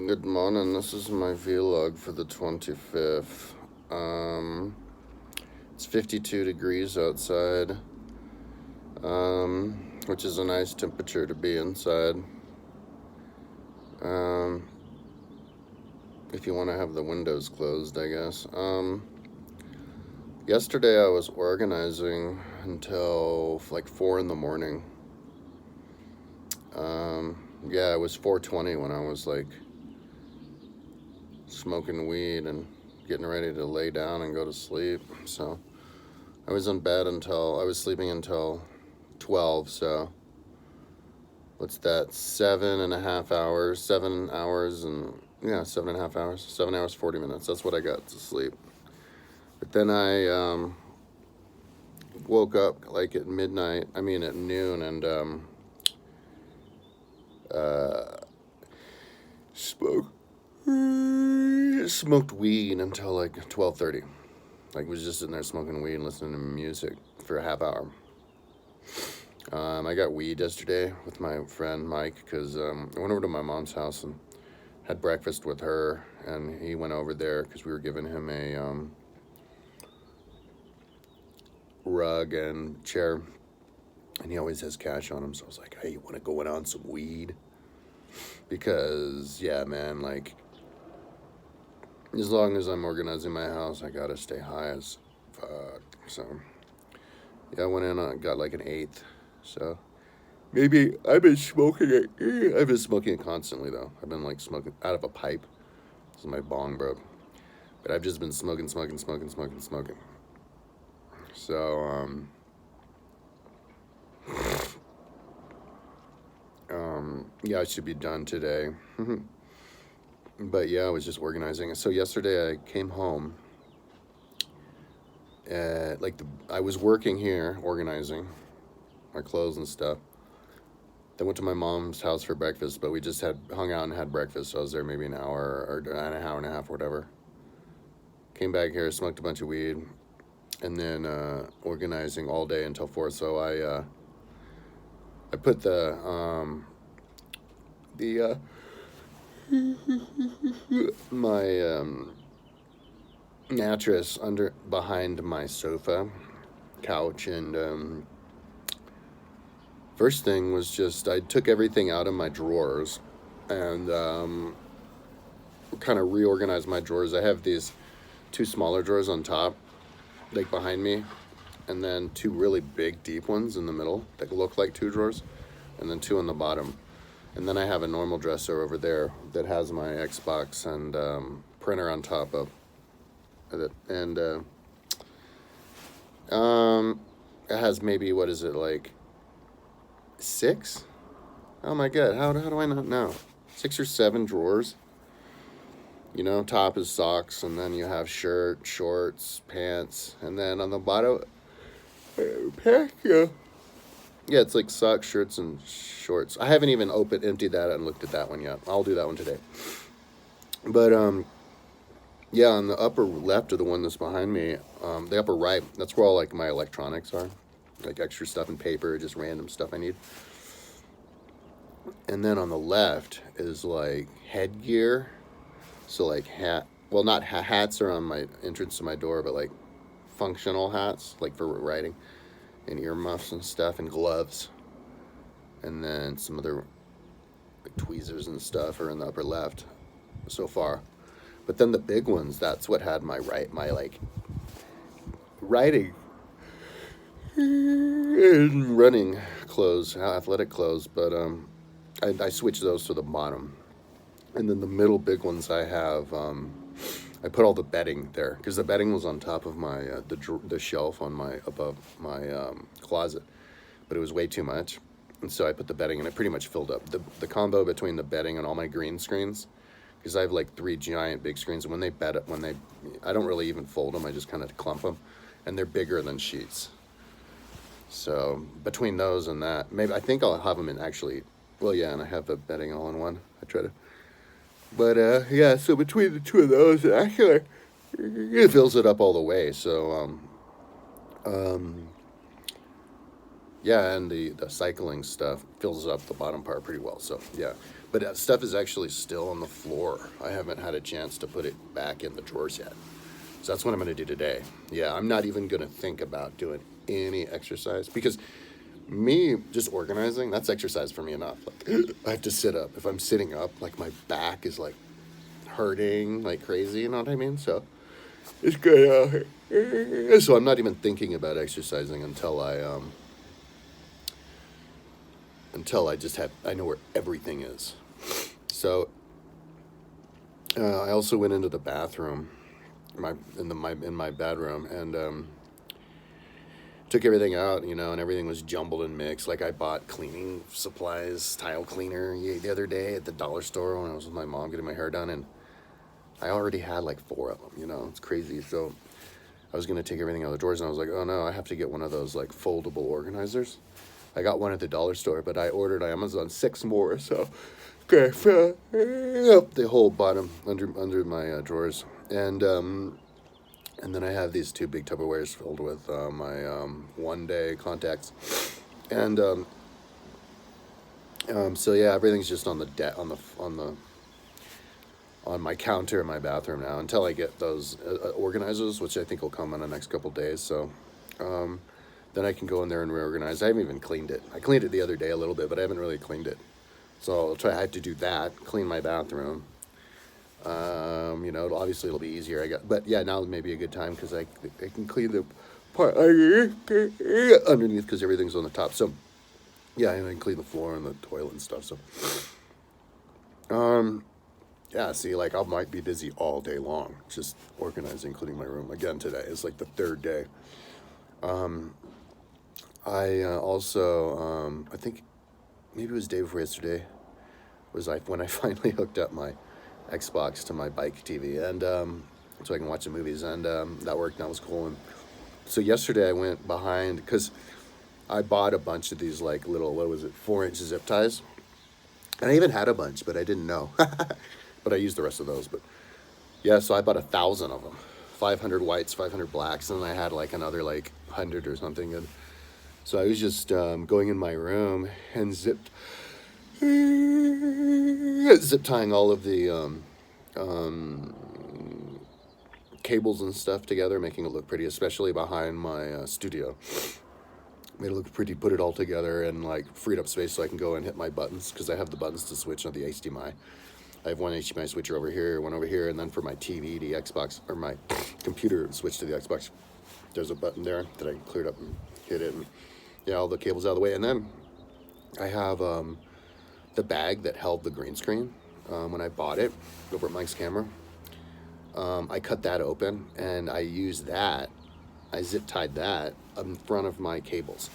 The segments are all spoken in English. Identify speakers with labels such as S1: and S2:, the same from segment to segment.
S1: Good morning. This is my vlog for the 25th. It's 52 degrees outside, which is a nice temperature to be inside. If you want to have the windows closed, I guess. Yesterday I was organizing until like 4 in the morning. Yeah, it was 4:20 when I was like smoking weed and getting ready to lay down and go to sleep. So I was in bed until I was sleeping until 12. So what's that? 7.5 hours, 7 hours, and yeah, 7.5 hours, 7 hours, 40 minutes. That's what I got to sleep. But then I woke up like at midnight. I mean at noon, and smoked weed until like 12:30. Like was just sitting there smoking weed and listening to music for a half hour. I got weed yesterday with my friend Mike because I went over to my mom's house and had breakfast with her, and he went over there because we were giving him a rug and chair, and he always has cash on him. So I was like, "Hey, you want to go in on some weed?" Because yeah, man, like as long as I'm organizing my house, I gotta stay high as fuck. So yeah, I went in and got like an eighth. So maybe I've been smoking it. I've been smoking it constantly though. I've been like smoking out of a pipe. So my bong broke. But I've just been smoking. So yeah, I should be done today. But yeah, I was just organizing. So yesterday I came home. I was working here organizing my clothes and stuff. Then went to my mom's house for breakfast, but we just had hung out and had breakfast. So I was there maybe an hour or an hour and a half, or whatever. Came back here, smoked a bunch of weed, and then organizing all day until 4. So I put the my mattress under behind my sofa couch, and first thing was just I took everything out of my drawers and kind of reorganized my drawers. I have these 2 smaller drawers on top, like behind me, and then 2 really big deep ones in the middle that look like 2 drawers, and then 2 on the bottom. And then I have a normal dresser over there that has my Xbox and printer on top of it, and it has maybe, what is it, like 6? Oh my god, how do I not know? 6 or 7 drawers. You know, top is socks, and then you have shirt, shorts, pants, and then on the bottom, pants. Yeah, it's like socks, shirts, and shorts. I haven't even emptied that and looked at that one yet. I'll do that one today. But yeah, on the upper left of the one that's behind me, the upper right, that's where all like my electronics are, like extra stuff and paper, just random stuff I need. And then on the left is like headgear. So like well, not hats are on my entrance to my door, but like functional hats, like for writing, and earmuffs and stuff, and gloves. And then some other like tweezers and stuff are in the upper left so far. But then the big ones, that's what had my like writing and running clothes, athletic clothes. But I switched those to the bottom. And then the middle big ones I have, I put all the bedding there because the bedding was on top of my the shelf on my above my closet, but it was way too much, and so I put the bedding and it pretty much filled up the combo between the bedding and all my green screens, because I have like 3 giant big screens, and I don't really even fold them, I just kind of clump them, and they're bigger than sheets. So between those and that, maybe I think I'll have them in actually. Well, yeah, and I have the bedding all in one. I try to. But yeah, so between the 2 of those, actually, it fills it up all the way. So yeah, and the cycling stuff fills up the bottom part pretty well. So yeah, But stuff is actually still on the floor. I haven't had a chance to put it back in the drawers yet. So that's what I'm going to do today. Yeah, I'm not even going to think about doing any exercise because me just organizing, that's exercise for me enough. Like I have to sit up. If I'm sitting up, like my back is like hurting like crazy, you know what I mean? So it's good out here. So I'm not even thinking about exercising until I just have I know where everything is. So I also went into the bathroom, in my bedroom, and took everything out, and everything was jumbled and mixed. Like I bought cleaning supplies, tile cleaner the other day at the dollar store when I was with my mom getting my hair done, and I already had like 4 of them. It's crazy. So I was gonna take everything out of the drawers, and I was like, oh no, I have to get one of those like foldable organizers. I got one at the dollar store, but I ordered on Amazon 6 more. So okay, up the whole bottom under my drawers, and then I have these 2 big Tupperwares filled with my one-day contacts, and so yeah, everything's just on the on my counter in my bathroom now until I get those organizers, which I think will come in the next couple days. So then I can go in there and reorganize. I haven't even cleaned it. I cleaned it the other day a little bit, but I haven't really cleaned it. So I'll try. I have to do that. Clean my bathroom. Obviously it'll be easier. But yeah, now may be a good time because I can clean the part underneath because everything's on the top. So yeah, I can clean the floor and the toilet and stuff. So yeah, see, like I might be busy all day long just organizing, cleaning my room again today. It's like the 3rd day. I also I think maybe it was the day before yesterday was like when I finally hooked up my Xbox to my bike TV, and so I can watch the movies, and that worked. That was cool. And so yesterday I went behind because I bought a bunch of these like little 4-inch zip ties, and I even had a bunch, but I didn't know. But I used the rest of those. But yeah, so I bought 1,000 of them, 500 whites, 500 blacks, and then I had like another like 100 or something. And so I was just going in my room and zip tying all of the cables and stuff together, making it look pretty, especially behind my studio. Made it look pretty, put it all together, and like freed up space so I can go and hit my buttons because I have the buttons to switch on the HDMI. I have one HDMI switcher over here, one over here, and then for my TV, the Xbox, or my computer switch to the Xbox, there's a button there that I cleared up and hit it, and yeah, all the cables out of the way. And then I have the bag that held the green screen when I bought it over at Mike's Camera. I cut that open, and I used that. I zip tied that in front of my cables.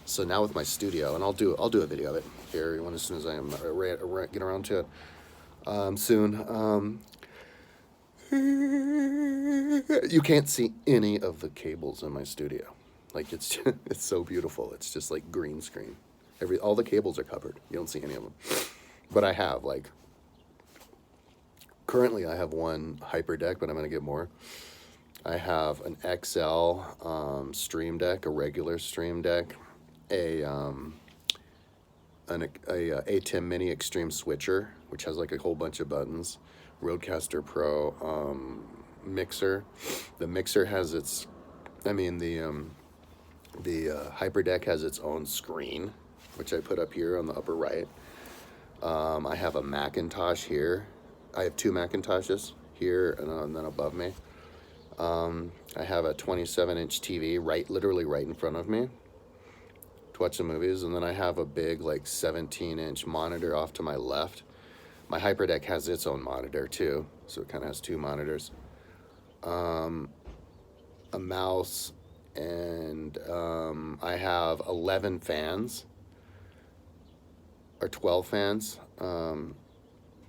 S1: So now with my studio, and I'll do a video of it here as soon as I get around to it soon. You can't see any of the cables in my studio. Like it's so beautiful. It's just like green screen. All the cables are covered. You don't see any of them. But I have currently I have one Hyper Deck, but I'm gonna get more. I have an XL Stream Deck, a regular Stream Deck, a ATEM Mini Extreme Switcher, which has like a whole bunch of buttons, Rodecaster Pro, mixer. The mixer has its, the Hyper Deck has its own screen, which I put up here on the upper right. I have a Macintosh here. I have 2 Macintoshes here and then above me. I have a 27-inch TV literally right in front of me to watch the movies, and then I have a big like 17-inch monitor off to my left. My Hyper Deck has its own monitor too, so it kind of has 2 monitors. A mouse, and I have 11 fans, or 12 fans, or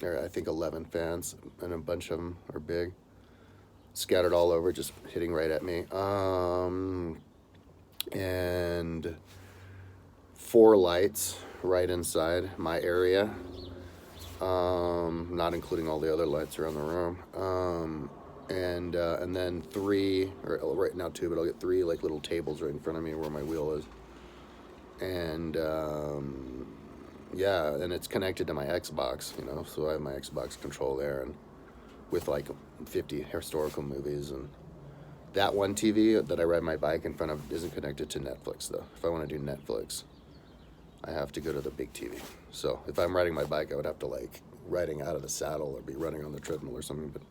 S1: I think 11 fans, and a bunch of them are big, scattered all over, just hitting right at me. And 4 lights right inside my area, not including all the other lights around the room. And then 3, or right now 2, but I'll get 3 like little tables right in front of me where my wheel is. And Yeah, and it's connected to my Xbox, you know, so I have my Xbox control there, and with like 50 historical movies. And that one TV that I ride my bike in front of isn't connected to Netflix, though. If I want to do Netflix, I have to go to the big TV. So if I'm riding my bike, I would have to like riding out of the saddle or be running on the treadmill or something. But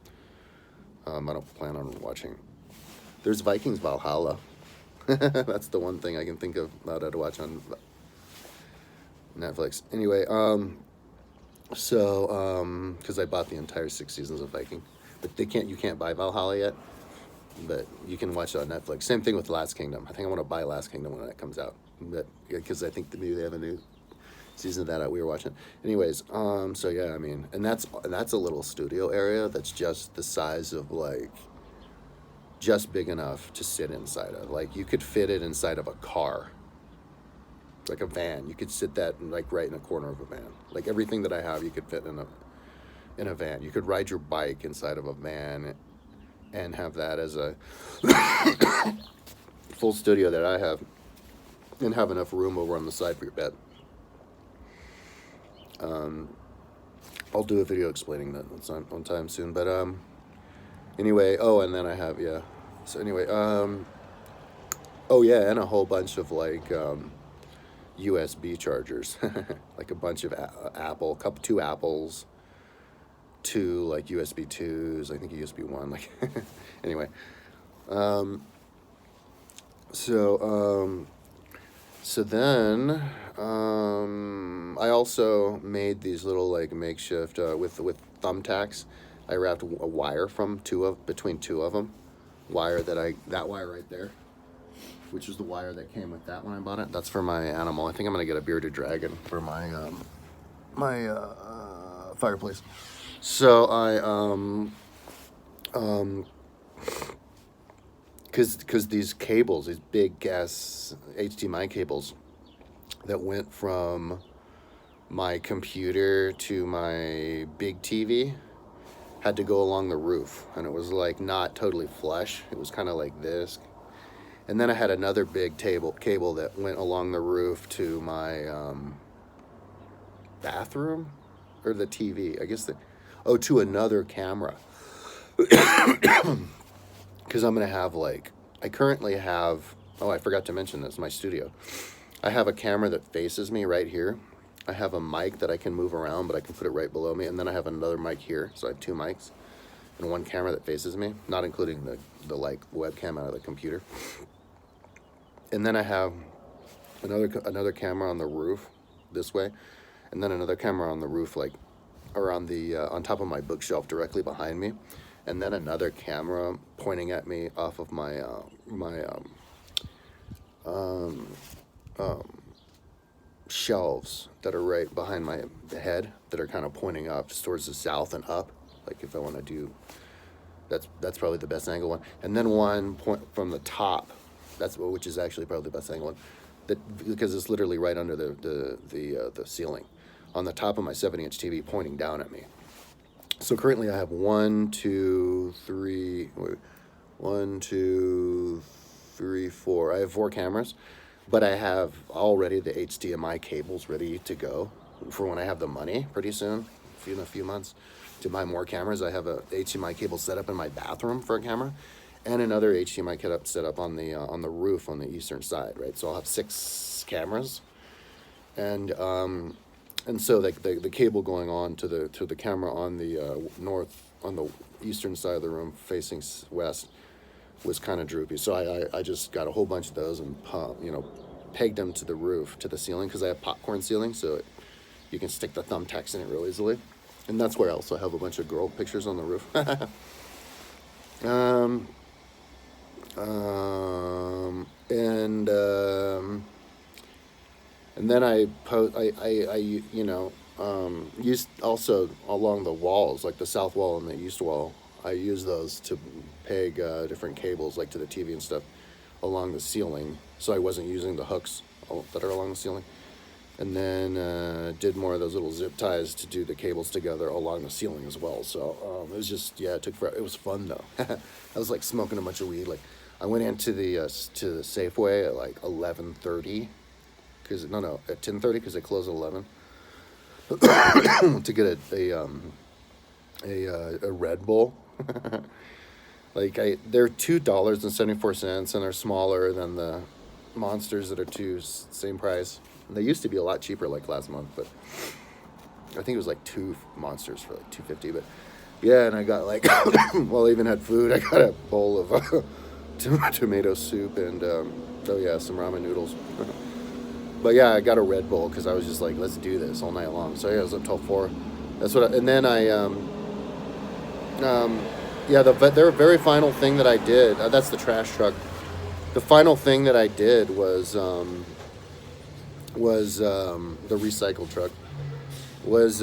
S1: I don't plan on watching. There's Vikings Valhalla. That's the one thing I can think of now to watch on Netflix. Anyway, because I bought the entire 6 seasons of Viking, but you can't buy Valhalla yet, but you can watch it on Netflix. Same thing with Last Kingdom. I think I want to buy Last Kingdom when that comes out, but because I think maybe they have a new season of that out. We were watching. Anyways, so yeah, I mean, and that's a little studio area that's just the size of like, just big enough to sit inside of. Like you could fit it inside of a car. Like a van, you could sit that like right in a corner of a van. Like everything that I have, you could fit in a van. You could ride your bike inside of a van, and have that as a full studio that I have, and have enough room over on the side for your bed. I'll do a video explaining that one time soon. But anyway, and then I have So anyway, and a whole bunch of like. USB chargers, like a bunch of two Apples, two like USB 2s, I think a USB 1, like, anyway. So then, I also made these little like makeshift, with thumbtacks. I wrapped a wire between two of them, that wire right there, which is the wire that came with that when I bought it. That's for my animal. I think I'm gonna get a bearded dragon for my fireplace. So I because these cables, these big gas HDMI cables that went from my computer to my big TV had to go along the roof, and it was like not totally flush. It was kind of like this. And then I had another big cable that went along the roof to my bathroom, or the TV, I guess to another camera. Because I'm going to have I currently have, I forgot to mention this, my studio. I have a camera that faces me right here. I have a mic that I can move around, but I can put it right below me. And then I have another mic here, so I have two mics. And one camera that faces me, not including the webcam out of the computer. And then I have another camera on the roof this way, and then another camera on the roof, on top of my bookshelf directly behind me, and then another camera pointing at me off of my shelves that are right behind the head, that are kind of pointing up towards the south and up. Like if I want to do, that's probably the best angle one, and then one point from the top. Which is actually probably the best angle one, because it's literally right under the ceiling, on the top of my 70-inch TV, pointing down at me. So currently I have 1, 2, 3, 4. I have 4 cameras, but I have already the HDMI cables ready to go for when I have the money pretty soon, in a few months, to buy more cameras. I have a HDMI cable set up in my bathroom for a camera, and another HDMI set up on the roof on the eastern side, right? So I'll have 6 cameras, and so the cable going on to the camera on the on the eastern side of the room facing west was kind of droopy. So I just got a whole bunch of those and pegged them to the roof, to the ceiling, because I have popcorn ceiling, so you can stick the thumbtacks in it real easily. And that's where I also have a bunch of girl pictures on the roof. And then I used also along the walls, like the south wall and the east wall. I use those to peg different cables, like to the TV and stuff, along the ceiling. So I wasn't using the hooks that are along the ceiling. And then did more of those little zip ties to do the cables together along the ceiling as well. So it was just, it took forever. It was fun though. I was like smoking a bunch of weed. Like I went into the Safeway at like 11:30, at 10:30 because they close at 11. to get a Red Bull. Like they're $2.74, and they're smaller than the monsters that are same price. And they used to be a lot cheaper, like last month, but I think it was like two monsters for like $2.50. But yeah, and I got like, well, I even had food. I got a bowl of tomato soup and oh yeah, some ramen noodles. But yeah, I got a Red Bull because I was just like, let's do this all night long. So yeah, I was up till 4. That's what. And then yeah, the very final thing that I did. That's the trash truck. The final thing that I did was the recycle truck. Was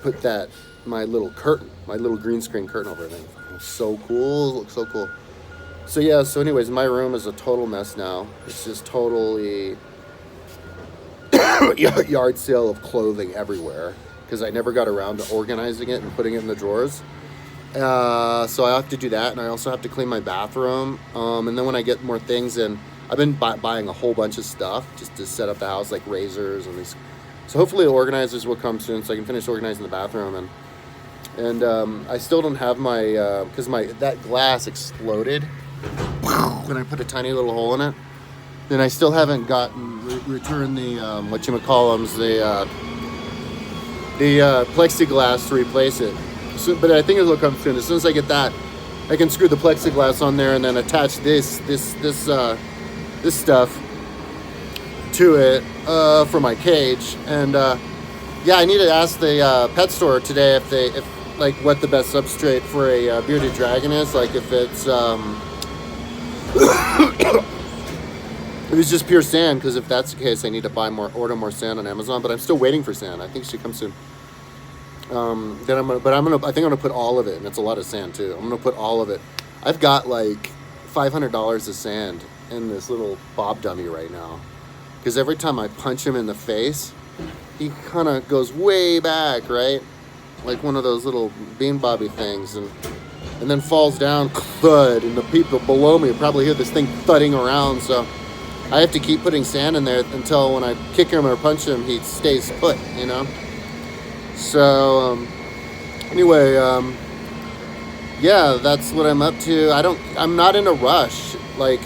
S1: put that my little curtain, my little green screen curtain over everything. It was so cool. It looks so cool. So yeah. So anyways, my room is a total mess now. It's just totally yard sale of clothing everywhere because I never got around to organizing it and putting it in the drawers. So I have to do that, and I also have to clean my bathroom. And then when I get more things in, I've been buying a whole bunch of stuff just to set up the house, like razors and these. So hopefully the organizers will come soon, so I can finish organizing the bathroom. And I still don't have my because that glass exploded when I put a tiny little hole in it. Then I still haven't gotten returned the whatchamacallums, the plexiglass to replace it. So, but I think it will come soon. As soon as I get that, I can screw the plexiglass on there and then attach this stuff to it for my cage. And yeah, I need to ask the pet store today if like what the best substrate for a bearded dragon is. Like if it's if it's just pure sand. Because if that's the case, I need to order more sand on Amazon. But I'm still waiting for sand. I think it should come soon. I think I'm gonna put all of it, and it's a lot of sand too. I'm gonna put all of it. I've got like $500 of sand in this little Bob dummy right now, because every time I punch him in the face, he kind of goes way back, right, like one of those little bean bobby things, and then falls down, thud, and the people below me probably hear this thing thudding around. So I have to keep putting sand in there until when I kick him or punch him, he stays put, you know. So, anyway, yeah, that's what I'm up to. I'm not in a rush. Like,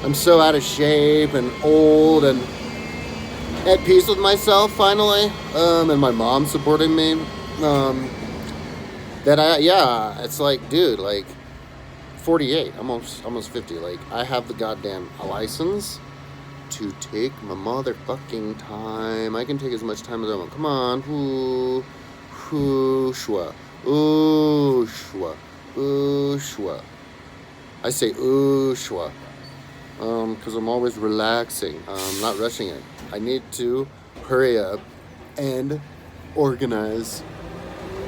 S1: I'm so out of shape and old and at peace with myself finally. And my mom supporting me. It's like, dude, like 48, almost 50. Like, I have the goddamn license to take my motherfucking time. I can take as much time as I want. Come on. Shwa. I say shwa. Because I'm always relaxing. Not rushing it. I need to hurry up and organize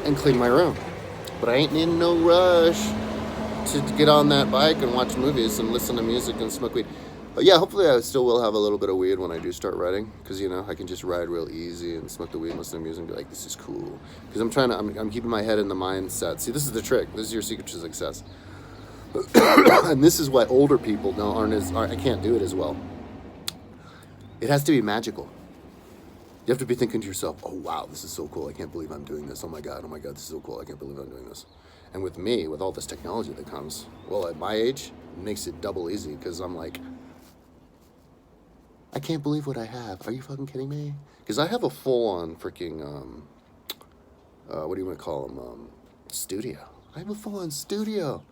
S1: and clean my room. But I ain't in no rush to get on that bike and watch movies and listen to music and smoke weed. But yeah, hopefully I still will have a little bit of weed when I do start riding, because you know I can just ride real easy and smoke the weed and listen to music and be like, this is cool. Because I'm keeping my head in the mindset. See, this is the trick. This is your secret to success. And this is why older people I can't do it as well. It has to be magical. You have to be thinking to yourself, oh wow, this is so cool. I can't believe I'm doing this. Oh my god, this is so cool. I can't believe I'm doing this. And with me, with all this technology that comes, well, at my age, it makes it double easy, because I'm like, I can't believe what I have. Are you fucking kidding me? Because I have a full-on freaking, what do you want to call them? Studio. I have a full-on studio.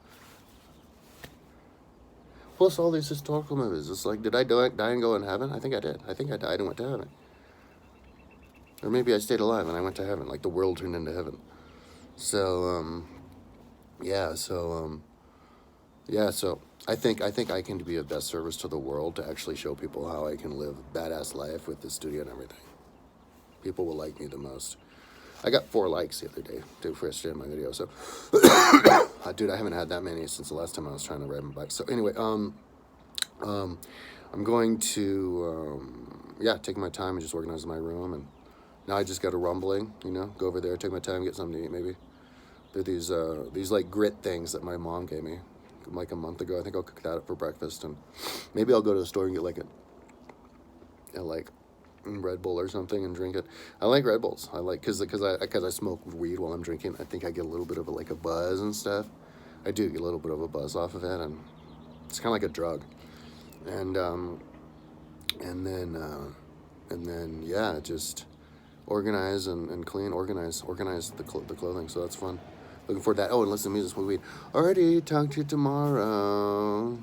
S1: Plus all these historical movies. It's like, did I die and go in heaven? I think I did. I think I died and went to heaven. Or maybe I stayed alive and I went to heaven. Like the world turned into heaven. So, so I think I can be of best service to the world to actually show people how I can live a badass life with the studio and everything. People will like me the most. I got 4 likes the other day to first share my video. So, dude, I haven't had that many since the last time I was trying to ride my bike. So anyway, I'm going to take my time and just organize my room. And now I just got a rumbling, go over there, take my time, get something to eat maybe. They're these like grit things that my mom gave me like a month ago. I think I'll cook that up for breakfast, and maybe I'll go to the store and get like Red Bull or something and drink it. I like Red Bulls. I like because I smoke weed while I'm drinking. I think I get a little bit of a buzz and stuff. I do get a little bit of a buzz off of it, and it's kind of like a drug. And and then yeah, just organize and clean, organize the clothing. So that's fun. Looking forward to that. Oh, and listen to music, smoke weed. Alrighty, talk to you tomorrow.